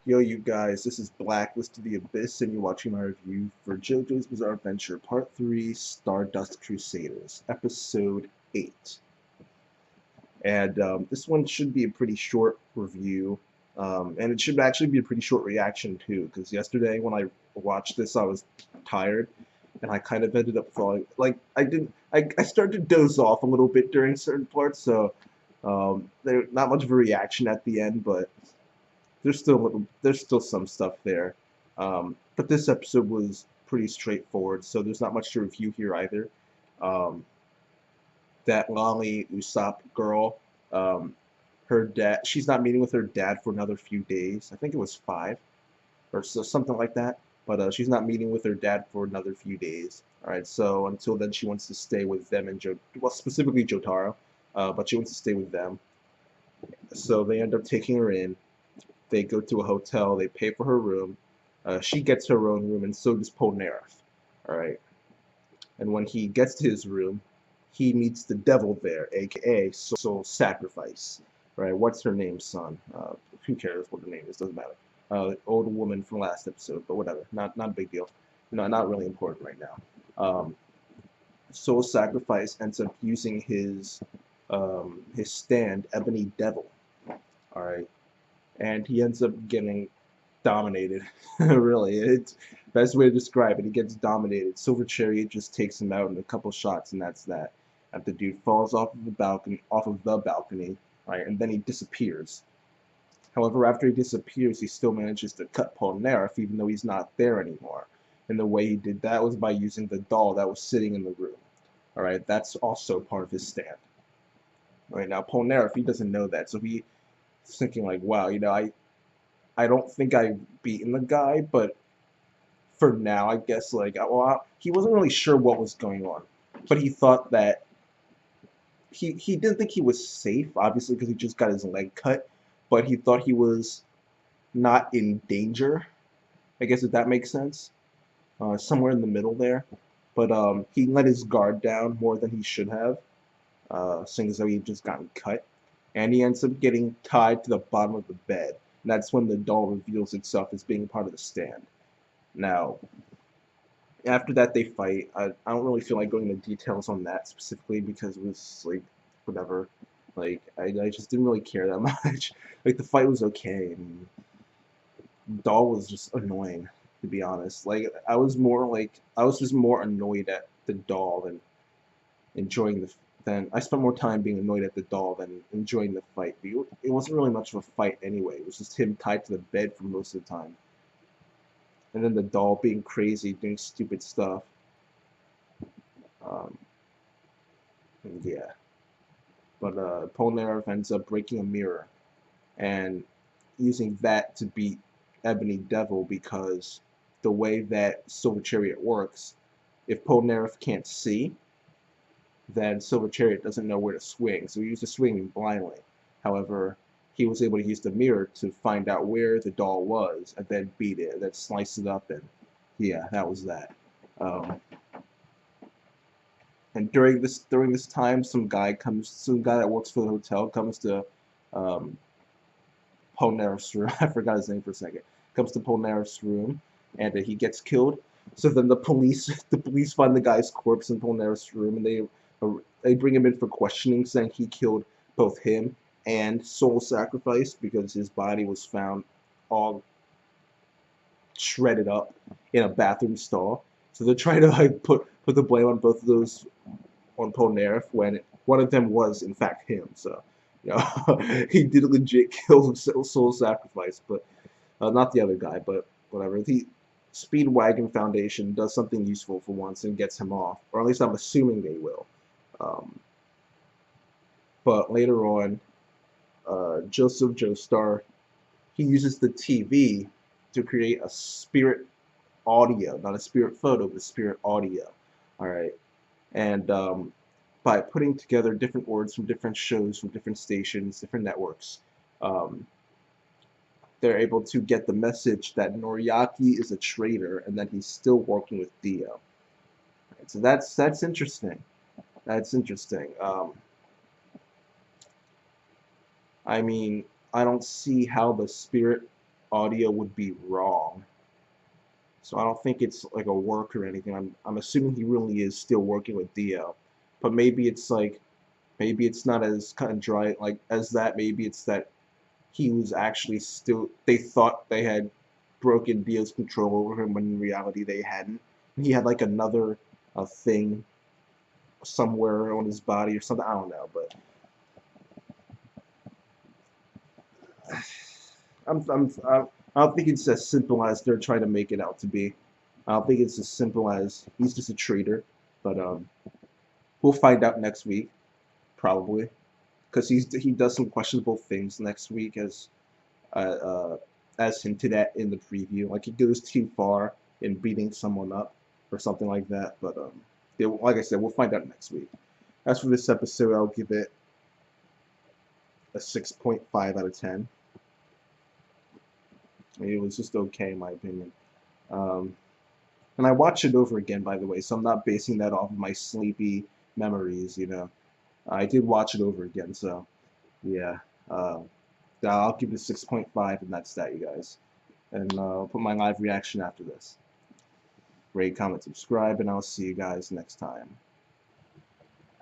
Yo, you guys, this is Blacklist to the Abyss, and you're watching my review for JoJo's Bizarre Adventure Part 3, Stardust Crusaders, Episode 8. And this one should be a pretty short review, and it should actually be a pretty short reaction, too, because yesterday when I watched this, I was tired, and I kind of ended up falling, I started to doze off a little bit during certain parts, so there's not much of a reaction at the end, but there's still some stuff there. But this episode was pretty straightforward, so there's not much to review here either. Um, that Lolly Usopp girl, her dad, she's not meeting with her dad for another few days. I think it was 5 or so, something like that. But she's not meeting with her dad for another few days. All right, so until then, she wants to stay with them and well, specifically Jotaro, but she wants to stay with them. So they end up taking her in. They go to a hotel. They pay for her room. She gets her own room, and so does Polnareff. All right. And when he gets to his room, he meets the devil there, aka Soul Sacrifice. Right? What's her name, son? Who cares what her name is? Doesn't matter. Old woman from last episode, but whatever. Not a big deal. No, not really important right now. Soul Sacrifice ends up using his stand, Ebony Devil. All right, and he ends up getting dominated. Really, it's best way to describe it. He gets dominated. Silver Chariot just takes him out in a couple shots, and that's that. And the dude falls off of the balcony, right, and then he disappears. However, after he disappears, he still manages to cut Polnareff, even though he's not there anymore. And the way he did that was by using the doll that was sitting in the room. All right, that's also part of his stand. All right, now Polnareff, he doesn't know that, so he's thinking like, wow, I don't think I've beaten the guy, but for now, I guess, like, well, he wasn't really sure what was going on, but he thought that he didn't think he was safe, obviously, because he just got his leg cut, but he thought he was not in danger, I guess, if that makes sense, somewhere in the middle there, but he let his guard down more than he should have, seeing as though he had just gotten cut, and he ends up getting tied to the bottom of the bed, and that's when the doll reveals itself as being part of the stand. Now, after that they fight. I don't really feel like going into details on that specifically because it was like whatever. Like I just didn't really care that much. Like the fight was okay. I mean, doll was just annoying to be honest. Like I was just more annoyed at the doll than enjoying the than I spent more time being annoyed at the doll than enjoying the fight. It wasn't really much of a fight anyway. It was just him tied to the bed for most of the time. And then the doll being crazy, doing stupid stuff. Um, yeah, but Polnareff ends up breaking a mirror and using that to beat Ebony Devil because the way that Silver Chariot works, if Polnareff can't see, then Silver Chariot doesn't know where to swing, so he used to swing blindly. However, he was able to use the mirror to find out where the doll was and then beat it, and then slice it up, and yeah, that was that. Um, and during this time, some guy that works for the hotel comes to um, Polnareff's room. I forgot his name for a second. Comes to Polnareff's room, and he gets killed. So then the police find the guy's corpse in Polnareff's room, and they bring him in for questioning, saying he killed both him and Soul Sacrifice because his body was found all shredded up in a bathroom stall. So they're trying to like put the blame on both of those on Polnareff when one of them was in fact him. So you know he did legit kill Soul Sacrifice, but not the other guy. But whatever. The Speedwagon Foundation does something useful for once and gets him off, or at least I'm assuming they will. Um, but later on, Joseph Joestar, he uses the TV to create a spirit audio, not a spirit photo, but a spirit audio. All right, and by putting together different words from different shows, from different stations, different networks, um, they're able to get the message that Noriaki is a traitor and that he's still working with Dio. Right, so that's interesting. That's interesting. I mean, I don't see how the spirit audio would be wrong. So I don't think it's like a work or anything. I'm assuming he really is still working with Dio, but maybe it's like maybe it's not as cut and dry like as that. Maybe it's that he was actually still. They thought they had broken Dio's control over him when in reality they hadn't. He had like another thing somewhere on his body or something. I don't know, but I don't think it's as simple as they're trying to make it out to be. I don't think it's as simple as he's just a traitor. But we'll find out next week, probably, because he does some questionable things next week as hinted at in the preview. Like he goes too far in beating someone up or something like that. But like I said, we'll find out next week. As for this episode, I'll give it a 6.5 out of 10. It was just okay in my opinion. Um, and I watched it over again, by the way, so I'm not basing that off of my sleepy memories, you know. I did watch it over again, so yeah. Uh, I'll give it a 6.5, and that's that, you guys. And I'll put my live reaction after this. Rate, comment, subscribe, and I'll see you guys next time.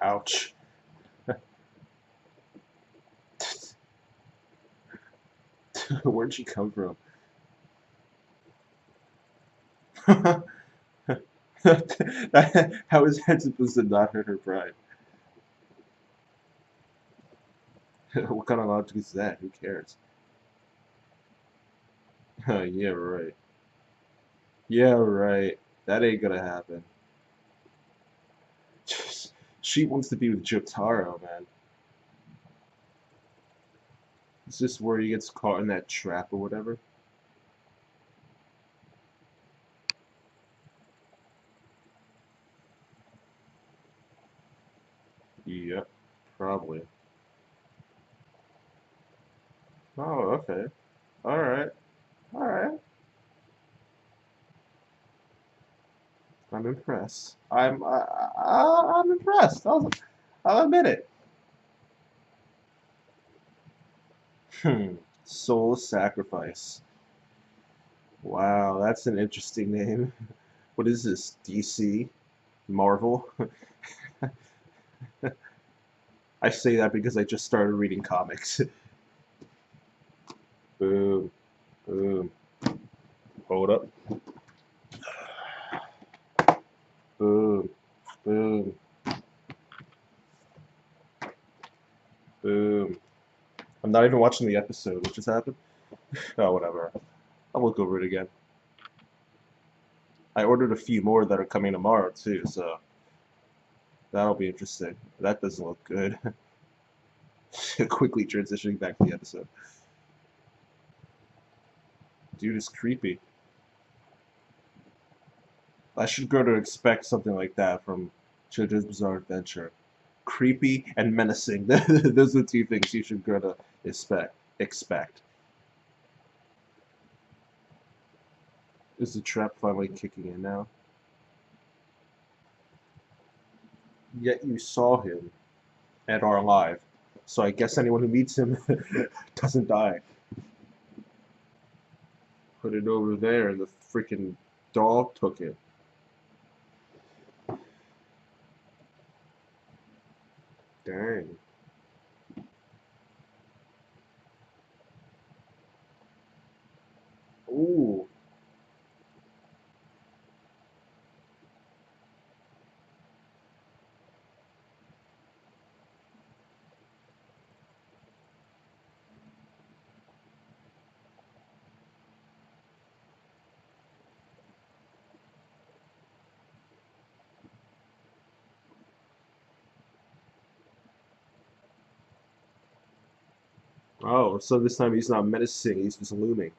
Ouch. Where'd she come from? How is that supposed to not hurt her pride? What kind of logic is that? Who cares? Yeah, right. Yeah, right. That ain't gonna happen. She wants to be with Jotaro, man. Is this where he gets caught in that trap or whatever? Yep, probably. Oh, okay. Alright. Alright. I'm impressed. I'm impressed. I'll admit it. Soul Sacrifice. Wow, that's an interesting name. What is this? DC? Marvel? I say that because I just started reading comics. Boom. Boom. Hold up. Boom. Boom. Boom. I'm not even watching the episode. What just happened? Oh, whatever. I'll look over it again. I ordered a few more that are coming tomorrow, too, so that'll be interesting. That doesn't look good. Quickly transitioning back to the episode. Dude is creepy. I should grow to expect something like that from JoJo's Bizarre Adventure. Creepy and menacing. Those are the two things you should grow to expect. Is the trap finally kicking in now? Yet you saw him and are alive. So I guess anyone who meets him doesn't die. Put it over there and the freaking dog took it. Dang. Ooh. Oh, so this time he's not menacing, he's just looming.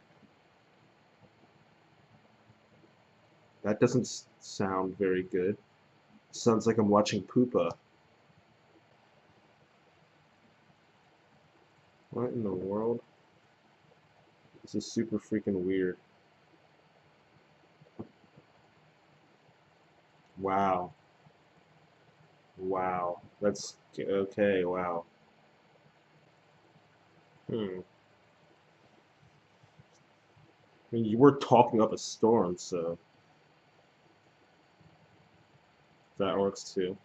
That doesn't sound very good. Sounds like I'm watching Poopa. What in the world? This is super freaking weird. Wow. Wow. That's okay, wow. Hmm. I mean, you were talking up a storm, so that works too.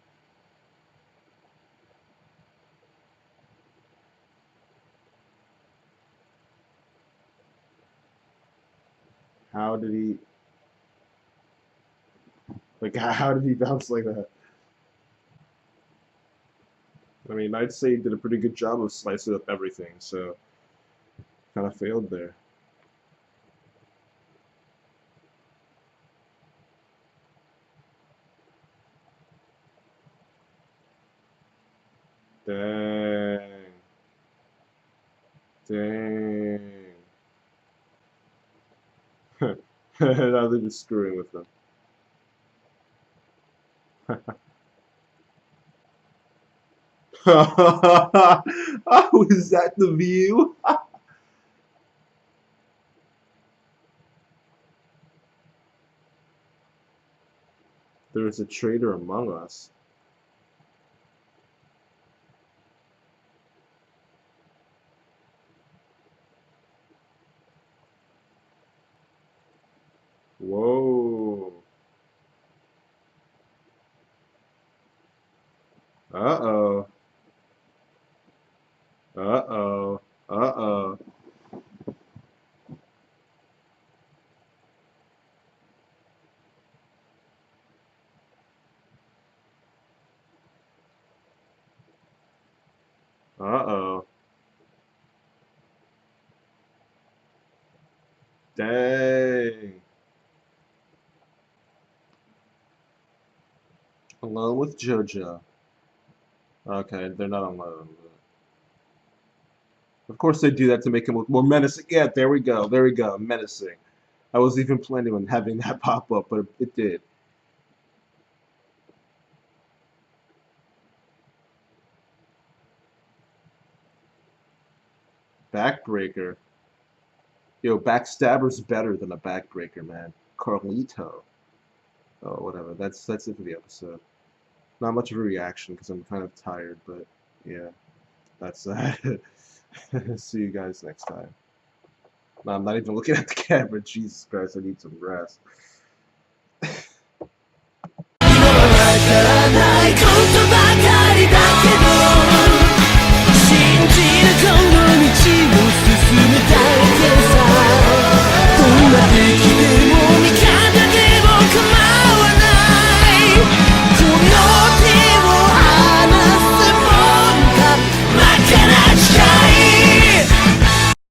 How did he, like, how did he bounce like that? I mean, I'd say he did a pretty good job of slicing up everything, so kind of failed there. Dang. Dang. Now they're just screwing with them. Oh, is that the view? There is a traitor among us. Whoa. Uh-oh. Uh-oh. Uh-oh. Uh-oh. Dang. Alone with Jojo. Okay, they're not alone. Of course they do that to make him look more menacing. Yeah, there we go. There we go. Menacing. I was even planning on having that pop up, but it did. Backbreaker. Yo, Backstabber's better than a backbreaker, man. Carlito. Oh, whatever. That's it for the episode. Not much of a reaction because I'm kind of tired, but yeah, that's that. See you guys next time. No, I'm not even looking at the camera. Jesus Christ, I need some rest.